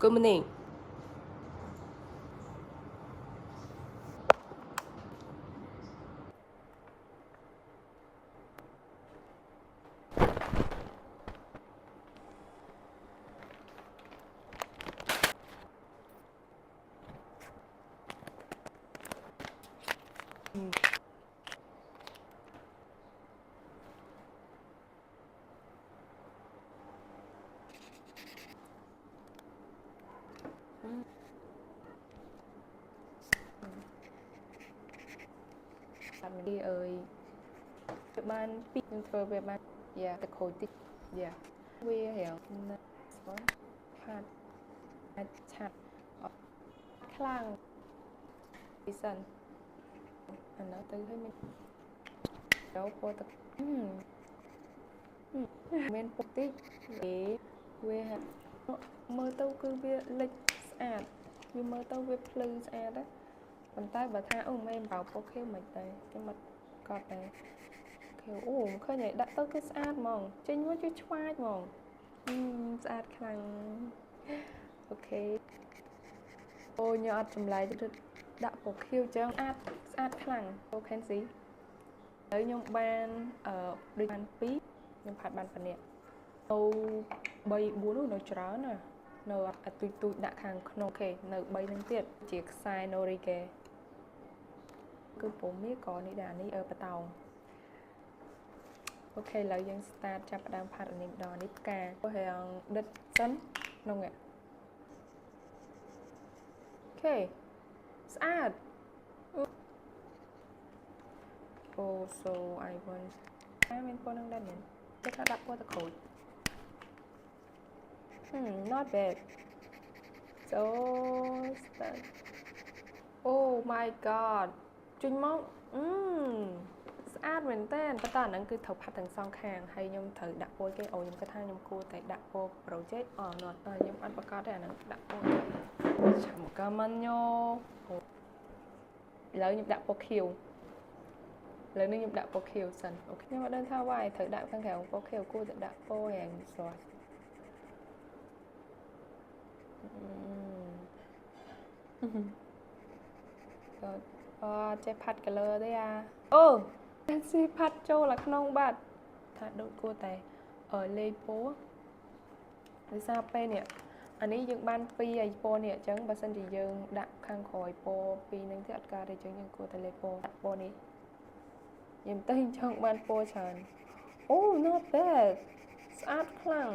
Good morning. Đi ơi việc ban pi thơ việc ban dạแต่ khối tích dạ វារៀងផាត់ឆាត់ខ្លាំងពីសិនអានោះទៅឲ្យមានចូលពោទឹកមានពុកតិចវាមើលទៅគឺវាលិចស្អាតវាមើលទៅវាភ្លឺស្អាតណាប៉ុន្តែបើថាអូមែនបោពុកខៀវមិនដែរខ្ញុំអត់កត់ដែរខៀវអូឃើញហើយដាក់ទៅគឺស្អាតហ្មងចេញមកវាឆ្វាចហ្មងស្អាតខ្លាំងអូខេអូញ៉ាំអត់ចម្លែកទៅដាក់ពុកខៀវចឹងស្អាតខ្លាំងអូខេស៊ីហើយខ្ញុំបានដូចបាន2ខ្ញុំផាត់បានប៉ុណ្ណេះទៅ3 4នោះនៅច្រើនណានៅអត់ទូចដាក់ខាងក្នុងអូខេនៅ3នឹងទៀតជាខ្សែ Norike គឺពុំមានក៏នេះដែរនេះបតោងអូខេឥឡូវយើង start ចាប់ផ្ដើមផាត់អានេះម្ដងនេះផ្ការាងដិតសិនក្នុងនេះអូខេស្អាតអូ so I want មានពណ៌នឹងដែរមែនតែថាដាក់ពណ៌តក្រូចnot bad so start oh my god ជុញមកស្អាតមែនតើប៉ុន្តែអាហ្នឹងគឺត្រូវផាត់ទាំងសងខាងហើយខ្ញុំត្រូវដាក់ពណ៌គេអូខ្ញុំគិតថាខ្ញុំគួរតែដាក់ពណ៌ project not ខ្ញុំអត់ប្រកាសទេអាហ្នឹងដាក់ពណ៌ចាំកាមិនញ៉ូឥឡូវខ្ញុំដាក់ពណ៌ខៀវឥឡូវនេះខ្ញុំដាក់ពណ៌ខៀវសិនអូខេខ្ញុំអត់ដឹងថាវាយត្រូវដាក់ខាងក្រៅពណ៌ខៀវគួរតែដាក់ពណ៌យ៉ាងស្រស់ចេះផាត់ color ទេអូស៊ីផាត់ចូលក្នុងបាត់ថាដូចគួរតែលេខពណ៌ដោយសារពេលនេះអានេះយើងបាន2ហើយពណ៌នេះអញ្ចឹងបើសិនជាយើងដាក់ខាងក្រោយពណ៌2នឹងទៀតអត់កើតទេអញ្ចឹងយើងគួរតែលេខពណ៌ដាក់ពណ៌នេះខ្ញុំទៅចង់បានពណ៌ច្រើនអូ not bad ស្អាតខ្លាំង